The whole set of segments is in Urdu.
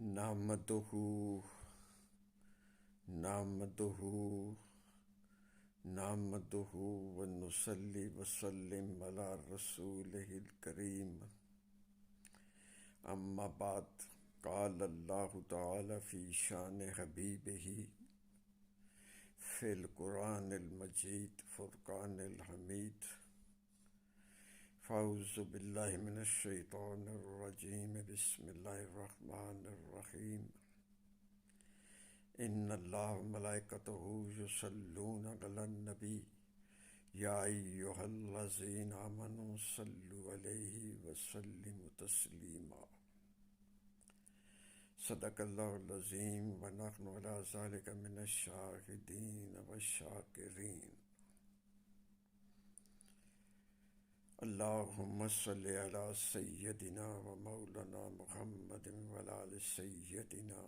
نحمدہ نحمدہ نحمدہ ونصلی وسلم علی رسولہ الکریم اما بعد قال اللہ تعالی فی شان حبیبہ فی القرآن المجید فرقان الحمید فاعوذ باللہ من الشیطان الرجیم بسم اللہ الرحمن الرحیم ان اللہ ملائکتہ یصلون علی النبی یا ایہا الذین آمنوا صلوا علیہ وسلموا تسلیما صدق اللہ العظیم ونحن علی ذلک من الشاہدین والشاکرین اللہم صلی علی سیدنا و مولانا محمد وعلی آل سیدنا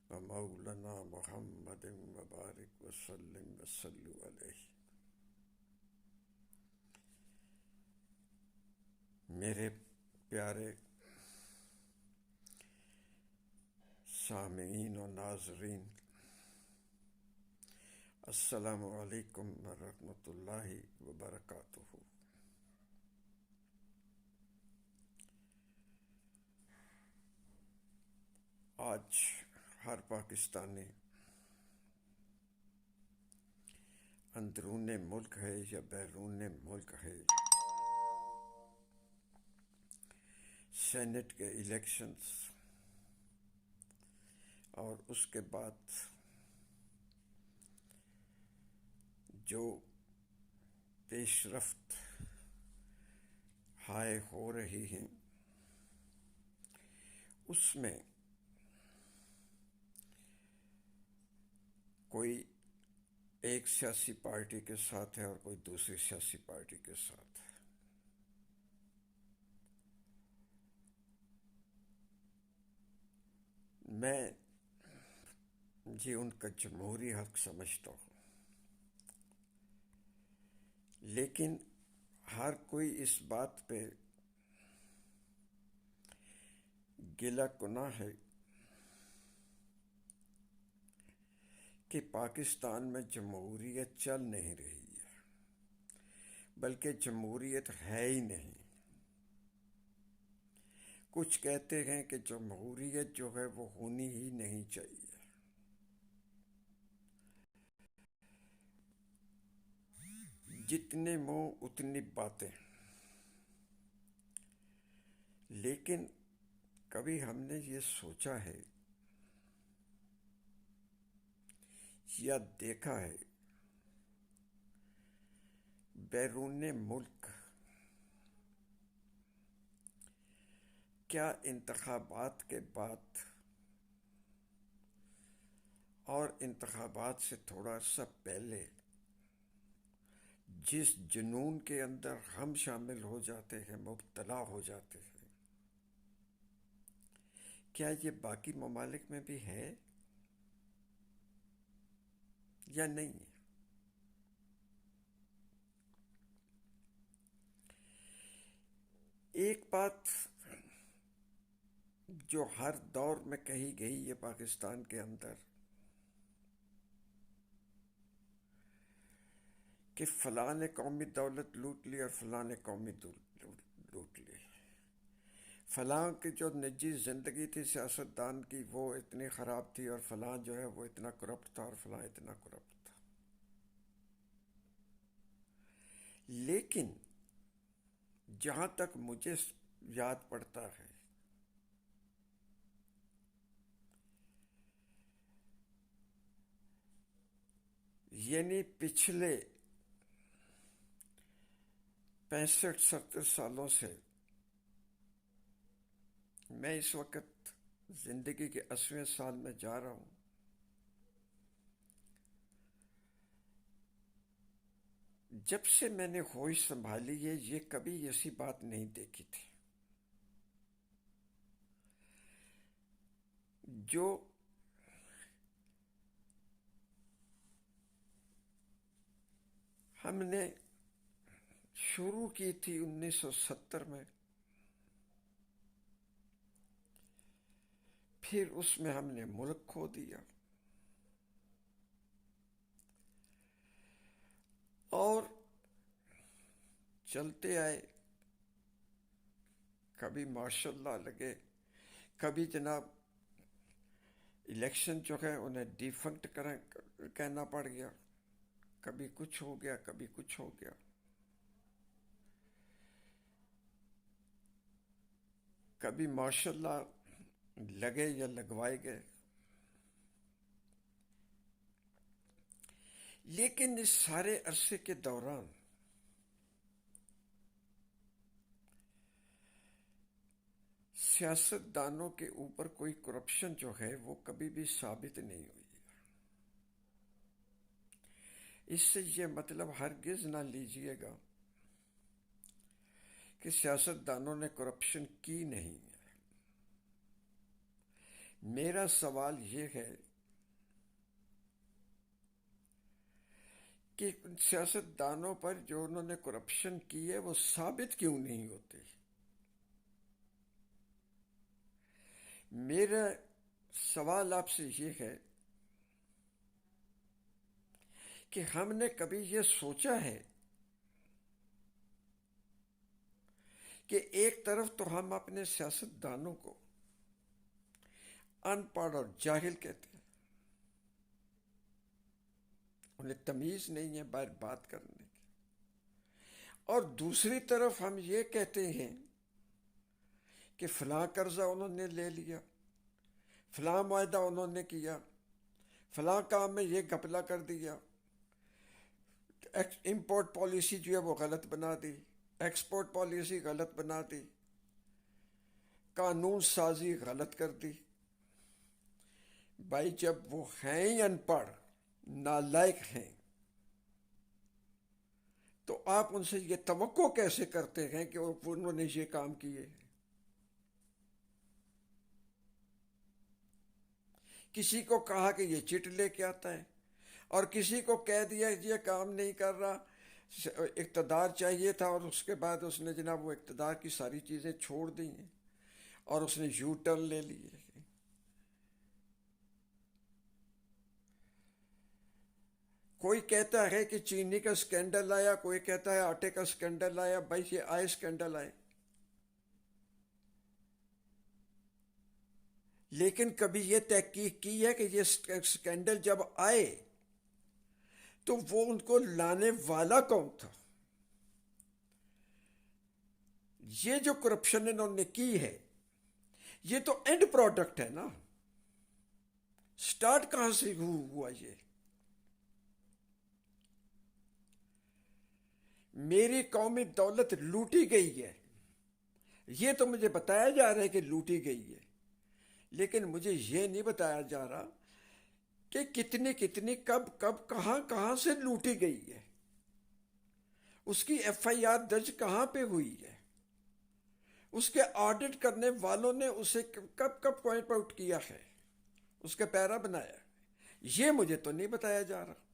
و مولانا محمد وبارک وسلم وصلوا علیہ۔ میرے پیارے سامعین و ناظرین، السلام علیکم ورحمۃ اللہ وبرکاتہ۔ آج ہر پاکستانی اندرون ملک ہے یا بیرون ملک ہے، سینٹ کے الیکشنز اور اس کے بعد جو پیش رفت ہائے ہو رہی ہیں، اس میں کوئی ایک سیاسی پارٹی کے ساتھ ہے اور کوئی دوسری سیاسی پارٹی کے ساتھ ہے۔ میں ان کا جمہوری حق سمجھتا ہوں، لیکن ہر کوئی اس بات پہ گلہ کناں ہے کہ پاکستان میں جمہوریت چل نہیں رہی ہے، بلکہ جمہوریت ہے ہی نہیں۔ کچھ کہتے ہیں کہ جمہوریت جو ہے وہ ہونی ہی نہیں چاہیے۔ جتنے منہ اتنی باتیں، لیکن کبھی ہم نے یہ سوچا ہے یا دیکھا ہے بیرون ملک کیا انتخابات کے بعد اور انتخابات سے تھوڑا سا پہلے جس جنون کے اندر ہم شامل ہو جاتے ہیں، مبتلا ہو جاتے ہیں، کیا یہ باقی ممالک میں بھی ہے یا نہیں ہے؟ ایک بات جو ہر دور میں کہی گئی ہے پاکستان کے اندر کہ فلاں نے قومی دولت لوٹ لی اور فلاں نے قومی دولت لوٹ لی، فلاں کی جو نجی زندگی تھی سیاستدان کی وہ اتنی خراب تھی، اور فلاں جو ہے وہ اتنا کرپٹ تھا اور فلاں اتنا کرپٹ تھا۔ لیکن جہاں تک مجھے یاد پڑتا ہے، یعنی پچھلے 65-70 سالوں سے، میں اس وقت زندگی کے 80ویں سال میں جا رہا ہوں، جب سے میں نے ہوش سنبھالی ہے یہ کبھی ایسی بات نہیں دیکھی تھی جو ہم نے شروع کی تھی 1970 میں، پھر اس میں ہم نے ملک کھو دیا، اور چلتے آئے، کبھی ماشاء اللہ لگے، کبھی جناب الیکشن جو ہے انہیں ڈیفنکٹ کہنا پڑ گیا، کبھی کچھ ہو گیا، کبھی کچھ ہو گیا، کبھی ماشاء اللہ لگے یا لگوائے گئے۔ لیکن اس سارے عرصے کے دوران سیاست دانوں کے اوپر کوئی کرپشن جو ہے وہ کبھی بھی ثابت نہیں ہوئی۔ اس سے یہ مطلب ہرگز نہ لیجئے گا کہ سیاست دانوں نے کرپشن کی نہیں ہے۔ میرا سوال یہ ہے کہ سیاست دانوں پر جو انہوں نے کرپشن کی ہے وہ ثابت کیوں نہیں ہوتے؟ میرا سوال آپ سے یہ ہے کہ ہم نے کبھی یہ سوچا ہے کہ ایک طرف تو ہم اپنے سیاست دانوں کو ان پڑھ اور جاہل کہتے ہیں، انہیں تمیز نہیں ہے باہر بات کرنے کی، اور دوسری طرف ہم یہ کہتے ہیں کہ فلاں قرضہ انہوں نے لے لیا، فلاں معاہدہ انہوں نے کیا، فلاں کام میں یہ گھپلہ کر دیا، امپورٹ پالیسی جو ہے وہ غلط بنا دی، ایکسپورٹ پالیسی غلط بنا دی، قانون سازی غلط کر دی۔ بھائی جب وہ ہیں ہی ان پڑھ، نالائق ہیں، تو آپ ان سے یہ توقع کیسے کرتے ہیں کہ انہوں نے یہ کام کیے؟ کسی کو کہا کہ یہ چٹ لے کے آتا ہے، اور کسی کو کہہ دیا یہ کام نہیں کر رہا، اقتدار چاہیے تھا، اور اس کے بعد اس نے جناب وہ اقتدار کی ساری چیزیں چھوڑ دی ہیں اور اس نے یو ٹرن لے لیے۔ کوئی کہتا ہے کہ چینی کا سکینڈل آیا، کوئی کہتا ہے آٹے کا سکینڈل آیا۔ بھائی یہ آئے سکینڈل آئے، لیکن کبھی یہ تحقیق کی ہے کہ یہ سکینڈل جب آئے تو وہ ان کو لانے والا کون تھا؟ یہ جو کرپشن انہوں نے کی ہے یہ تو اینڈ پروڈکٹ ہے نا، سٹارٹ کہاں سے ہوا؟ یہ میری قومی دولت لوٹی گئی ہے، یہ تو مجھے بتایا جا رہا ہے کہ لوٹی گئی ہے، لیکن مجھے یہ نہیں بتایا جا رہا کہ کتنی کب کہاں سے لوٹی گئی ہے، اس کی ایف آئی آر درج کہاں پہ ہوئی ہے، اس کے آڈٹ کرنے والوں نے اسے کب پوائنٹ آؤٹ کیا ہے، اس کے پیرا بنایا، یہ مجھے تو نہیں بتایا جا رہا۔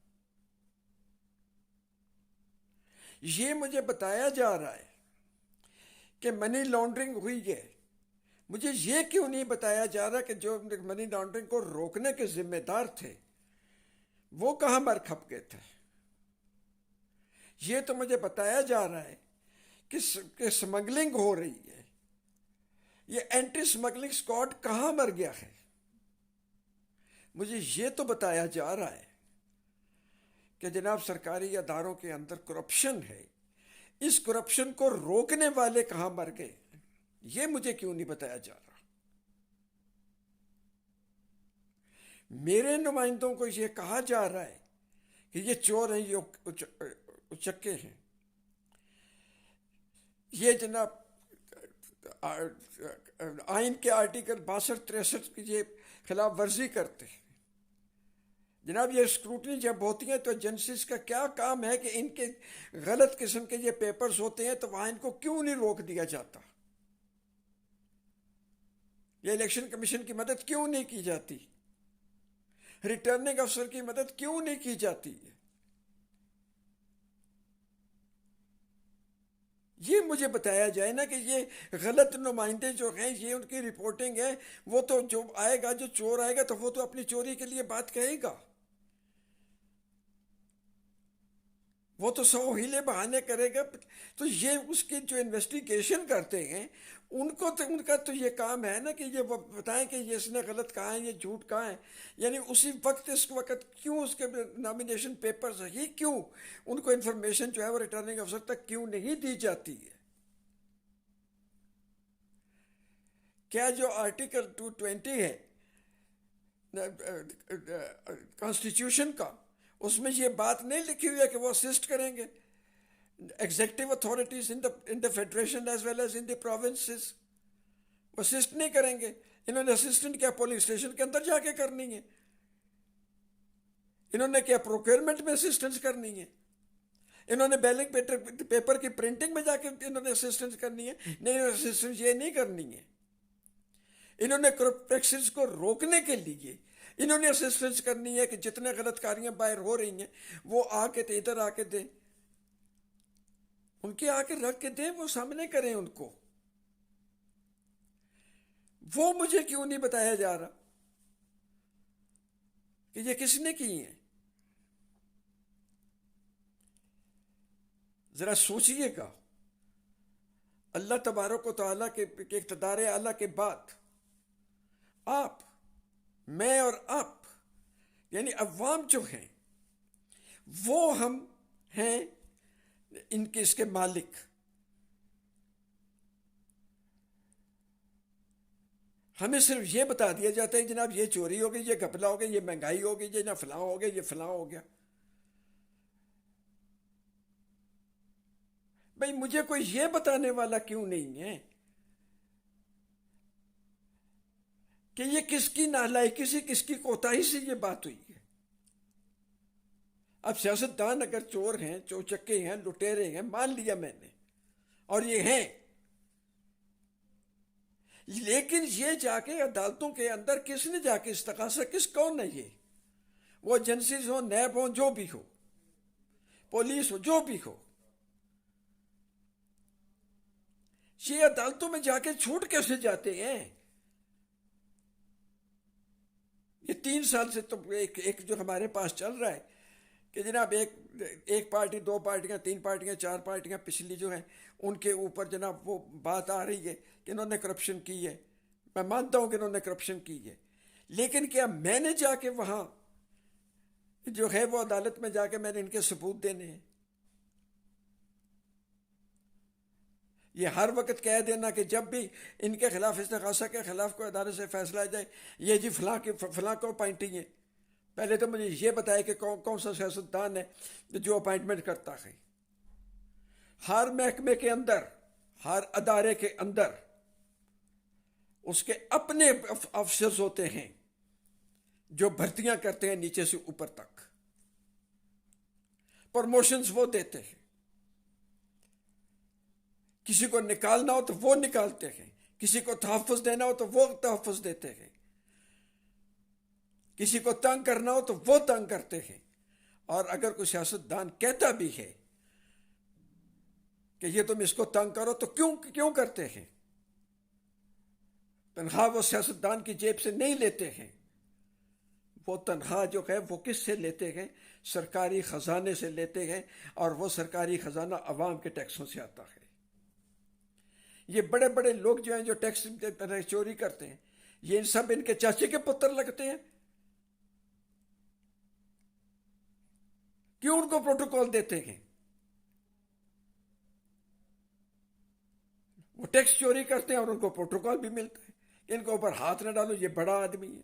یہ مجھے بتایا جا رہا ہے کہ منی لانڈرنگ ہوئی ہے، مجھے یہ کیوں نہیں بتایا جا رہا کہ جو منی لانڈرنگ کو روکنے کے ذمہ دار تھے وہ کہاں مر کھپ گئے تھے؟ یہ تو مجھے بتایا جا رہا ہے کہ سمگلنگ ہو رہی ہے، یہ اینٹی سمگلنگ اسکواڈ کہاں مر گیا ہے؟ مجھے یہ تو بتایا جا رہا ہے کہ جناب سرکاری اداروں کے اندر کرپشن ہے، اس کرپشن کو روکنے والے کہاں مر گئے؟ یہ مجھے کیوں نہیں بتایا جا رہا؟ میرے نمائندوں کو یہ کہا جا رہا ہے کہ یہ چور ہیں، یہ اچکے ہیں، یہ جناب آئین کے آرٹیکل 62-63 کی یہ خلاف ورزی کرتے ہیں۔ جناب یہ اسکروٹنی جب ہوتی ہیں تو ایجنسیز کا کیا کام ہے کہ ان کے غلط قسم کے یہ پیپرز ہوتے ہیں تو وہاں ان کو کیوں نہیں روک دیا جاتا؟ یہ الیکشن کمیشن کی مدد کیوں نہیں کی جاتی؟ ریٹرننگ افسر کی مدد کیوں نہیں کی جاتی ہے؟ یہ مجھے بتایا جائے نا کہ یہ غلط نمائندے جو ہیں یہ ان کی رپورٹنگ ہے. وہ تو جو آئے گا، جو چور آئے گا تو وہ تو اپنی چوری کے لیے بات کہے گا. وہ تو سو ہیلے بہانے کرے گا. تو یہ اس کی جو انویسٹیگیشن کرتے ہیں ان کو تو ان کا تو یہ کام ہے نا کہ یہ بتائیں کہ یہ اس نے غلط کہا ہے، یہ جھوٹ کہا ہے. یعنی اسی وقت اس وقت کیوں اس کے نامینیشن پیپر صحیح کیوں ان کو انفارمیشن جو ہے وہ ریٹرننگ افسر تک کیوں نہیں دی جاتی ہے؟ کیا جو آرٹیکل 220 ہے کانسٹیٹیوشن کا، اس میں یہ بات نہیں لکھی ہوئی ہے کہ وہ اسسٹ کریں گے executive authorities in the federation as well as in the provinces? وہ اسسٹ نہیں کریں گے. انہوں نے اسسٹنٹ کیا پولنگ اسٹیشن کے اندر جا کے کرنی ہے؟ انہوں نے کیا پروکیورمنٹ میں اسسٹنس کرنی ہے؟ انہوں نے بیلنگ پیپر کی پرنٹنگ میں جا کے انہوں نے اسسٹنس کرنی ہے؟ نہیں، اسسٹنس یہ نہیں کرنی ہے. انہوں نے کرپٹ پریکٹسز کو روکنے کے لیے انہوں نے اسسٹنس کرنی ہے کہ جتنے غلط کاریاں باہر ہو رہی ہیں وہ آ کے ادھر آ کے دیں، ان کے آ کے رکھ کے دیں، وہ سامنے کریں ان کو. وہ مجھے کیوں نہیں بتایا جا رہا کہ یہ کس نے کی ہیں؟ ذرا سوچئے گا. اللہ تبارک و تعالیٰ کے اقتدار اعلیٰ کے بعد آپ، میں اور آپ یعنی عوام جو ہیں وہ ہم ہیں ان کے اس کے مالک. ہمیں صرف یہ بتا دیا جاتا ہے جناب یہ چوری ہو گئی، یہ گھپلا ہو گیا، یہ مہنگائی ہو گئی، یہ نہ فلاں ہو گیا، یہ فلاں ہو گیا. بھئی مجھے کوئی یہ بتانے والا کیوں نہیں ہے کہ یہ کس کی نالائکی سے، کس کی کوتاہی سے یہ بات ہوئی ہے؟ اب سیاستدان اگر چور ہیں، چوچکے ہیں، لٹیرے ہیں، مان لیا میں نے، اور یہ ہیں، لیکن یہ جا کے عدالتوں کے اندر کس نے جا کے استغاثہ، کون ہے یہ؟ وہ ایجنسیز ہو، نیب ہو، جو بھی ہو، پولیس ہو، جو بھی ہو، یہ عدالتوں میں جا کے چھوٹ کیسے جاتے ہیں؟ یہ 3 سال سے تو ایک جو ہمارے پاس چل رہا ہے کہ جناب ایک پارٹی، 2 پارٹیاں، 3 پارٹیاں، 4 پارٹیاں پچھلی جو ہیں ان کے اوپر جناب وہ بات آ رہی ہے کہ انہوں نے کرپشن کی ہے. میں مانتا ہوں کہ انہوں نے کرپشن کی ہے، لیکن کیا میں نے جا کے وہاں جو ہے وہ عدالت میں جا کے میں نے ان کے ثبوت دینے ہیں؟ یہ ہر وقت کہہ دینا کہ جب بھی ان کے خلاف استغاثہ کے خلاف کوئی عدالت سے فیصلہ آ جائے یہ جی فلاں کو اپائنٹی ہیں. پہلے تو مجھے یہ بتایا کہ کون سا سیاستدان ہے جو اپائنٹمنٹ کرتا ہے. ہر محکمے کے اندر، ہر ادارے کے اندر اس کے اپنے افسرز ہوتے ہیں جو بھرتیاں کرتے ہیں نیچے سے اوپر تک، پروموشنز وہ دیتے ہیں. کسی کو نکالنا ہو تو وہ نکالتے ہیں، کسی کو تحفظ دینا ہو تو وہ تحفظ دیتے ہیں، کسی کو تنگ کرنا ہو تو وہ تنگ کرتے ہیں. اور اگر کوئی سیاستدان کہتا بھی ہے کہ یہ تم اس کو تنگ کرو تو کیوں کرتے ہیں؟ تنخواہ وہ سیاستدان کی جیب سے نہیں لیتے ہیں. وہ تنخواہ جو ہے وہ کس سے لیتے ہیں؟ سرکاری خزانے سے لیتے ہیں، اور وہ سرکاری خزانہ عوام کے ٹیکسوں سے آتا ہے. یہ بڑے بڑے لوگ جو ہیں جو ٹیکس چوری کرتے ہیں یہ سب ان کے چاچے کے پتر لگتے ہیں. کیوں ان کو پروٹوکول دیتے ہیں؟ وہ ٹیکس چوری کرتے ہیں اور ان کو پروٹوکول بھی ملتا ہے کہ ان کے اوپر ہاتھ نہ ڈالو، یہ بڑا آدمی ہے.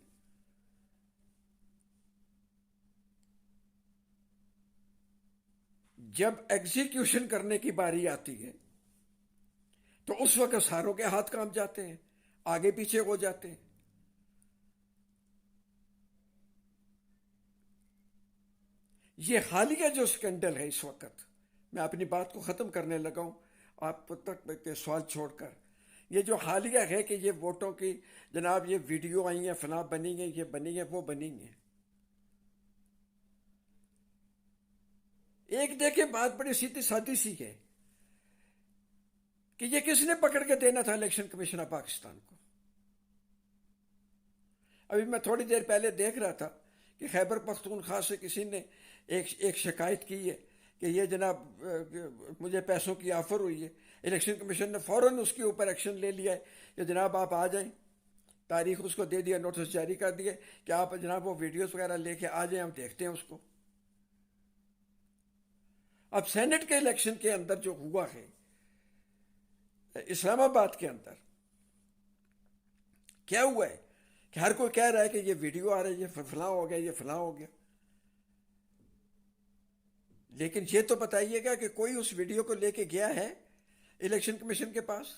جب ایگزیکیوشن کرنے کی باری آتی ہے تو اس وقت ساروں کے ہاتھ کانپ جاتے ہیں، آگے پیچھے ہو جاتے ہیں. یہ حالیہ جو سکینڈل ہے اس وقت، میں اپنی بات کو ختم کرنے لگا ہوں آپ تک سوال چھوڑ کر. یہ جو حالیہ ہے کہ یہ ووٹوں کی جناب یہ ویڈیو آئی ہیں، فلاں بنی ہیں، یہ بنی ہیں، وہ بنی ہیں. ایک دیکھیں بات بڑی سیدھی سادی سی ہے. کہ یہ کس نے پکڑ کے دینا تھا الیکشن کمیشن آف پاکستان کو؟ ابھی میں تھوڑی دیر پہلے دیکھ رہا تھا کہ خیبر پختونخوا سے کسی نے ایک شکایت کی ہے کہ یہ جناب مجھے پیسوں کی آفر ہوئی ہے. الیکشن کمیشن نے فوراً اس کے اوپر ایکشن لے لیا ہے کہ جناب آپ آ جائیں. تاریخ اس کو دے دیا, نوٹس جاری کر دیے کہ آپ جناب وہ ویڈیوز وغیرہ لے کے آ جائیں, ہم دیکھتے ہیں اس کو. اب سینٹ کے الیکشن کے اندر جو ہوا ہے اسلام آباد کے اندر, کیا ہوا ہے کہ ہر کوئی کہہ رہا ہے کہ یہ ویڈیو آ رہا ہے, یہ فلاں ہو گیا, یہ فلاں ہو گیا. لیکن یہ تو بتائیے گا کہ کوئی اس ویڈیو کو لے کے گیا ہے الیکشن کمیشن کے پاس؟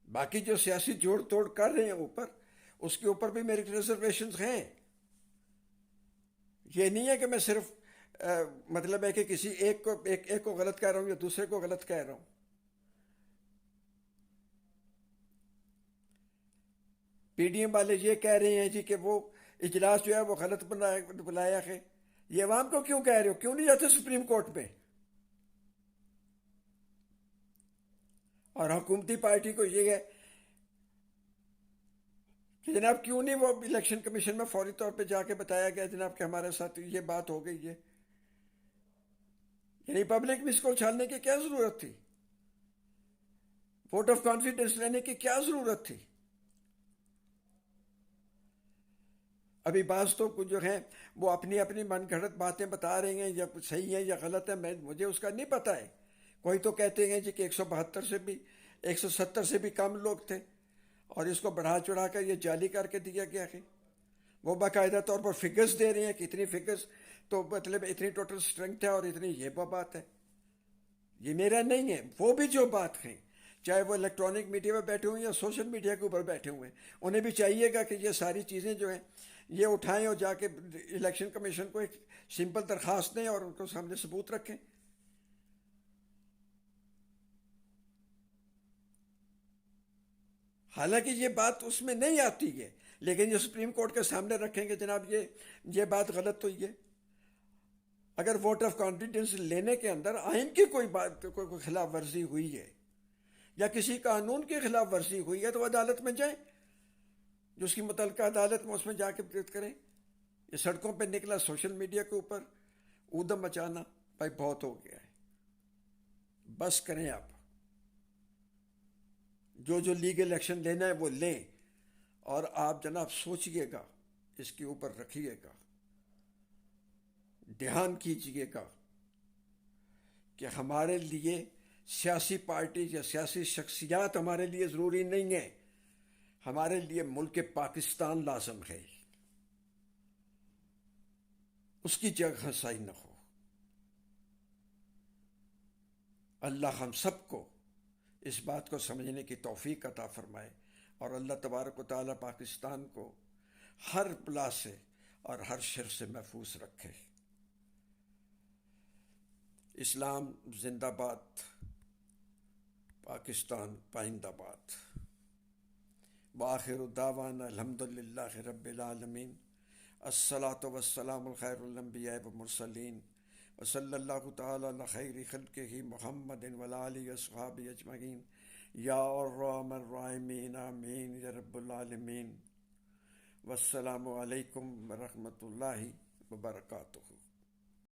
باقی جو سیاسی جوڑ توڑ کر رہے ہیں اوپر, اس کے اوپر بھی میری ریزرویشنز ہیں. یہ نہیں ہے کہ میں صرف مطلب ہے کہ کسی ایک کو غلط کہہ رہا ہوں یا دوسرے کو غلط کہہ رہا ہوں. پی ڈی ایم والے یہ کہہ رہے ہیں جی کہ وہ اجلاس جو ہے وہ غلط بلایا ہے. یہ عوام کو کیوں کہہ رہے ہو؟ کیوں نہیں جاتے سپریم کورٹ میں؟ اور حکومتی پارٹی کو یہ ہے کہ جناب کیوں نہیں وہ الیکشن کمیشن میں فوری طور پہ جا کے بتایا گیا جناب کہ ہمارے ساتھ یہ بات ہو گئی ہے. یعنی پبلک میں اس کو اچھالنے کی کیا ضرورت تھی؟ ووٹ آف کانفیڈنس لینے کی کیا ضرورت تھی؟ ابھی بعض تو جو ہیں وہ اپنی اپنی من گھڑت باتیں بتا رہے ہیں, یا صحیح ہیں یا غلط ہے, مجھے اس کا نہیں پتہ ہے. کوئی تو کہتے ہیں جی کہ 172 سے بھی 170 سے بھی کم لوگ تھے اور اس کو بڑھا چڑھا کر یہ جعلی کر کے دیا گیا ہے. وہ باقاعدہ طور پر فگرز دے رہے ہیں کہ اتنی فگرز تو مطلب اتنی ٹوٹل اسٹرینتھ ہے اور اتنی یہ بات ہے. یہ میرا نہیں ہے. وہ بھی جو بات ہیں, چاہے وہ الیکٹرانک میڈیا میں بیٹھے ہوئے یا سوشل میڈیا کے اوپر بیٹھے ہوئے ہیں, انہیں بھی چاہیے گا کہ یہ ساری چیزیں جو ہیں یہ اٹھائیں اور جا کے الیکشن کمیشن کو ایک سمپل درخواست دیں اور ان کو سامنے ثبوت رکھیں. حالانکہ یہ بات اس میں نہیں آتی ہے, لیکن یہ سپریم کورٹ کے سامنے رکھیں گے جناب یہ بات غلط ہوئی ہے. اگر ووٹ آف کانفیڈنس لینے کے اندر آئین کی کوئی خلاف ورزی ہوئی ہے یا کسی قانون کی خلاف ورزی ہوئی ہے تو عدالت میں جائیں, جو اس کی متعلقہ عدالت میں اس میں جا کے بات کریں. یہ سڑکوں پہ نکلا سوشل میڈیا کے اوپر اودم مچانا, بھائی بہت ہو گیا ہے, بس کریں. آپ جو لیگل ایکشن لینا ہے وہ لیں, اور آپ جناب سوچئے گا, اس کے اوپر رکھیے گا, دھیان کیجئے گا کہ ہمارے لیے سیاسی پارٹی یا سیاسی شخصیات ہمارے لیے ضروری نہیں ہے, ہمارے لیے ملک پاکستان لازم ہے. اس کی جگہ ہنسائی نہ ہو. اللہ ہم سب کو اس بات کو سمجھنے کی توفیق عطا فرمائے, اور اللہ تبارک و تعالی پاکستان کو ہر بلا سے اور ہر شر سے محفوظ رکھے. اسلام زندہ باد, پاکستان پائندہ باد. وآخر دعوانا الحمدللہ رب العالمین. الصلاۃ والسلام الخیر الانبیاء والمرسلین, وصلی اللہ تعالی علی خیر خلقہ محمد وعلی آلہ وصحبہ اجمعین. یا ارحم الراحمین آمین یا رب العالمین. والسلام علیکم ورحمۃ اللہ وبرکاتہ.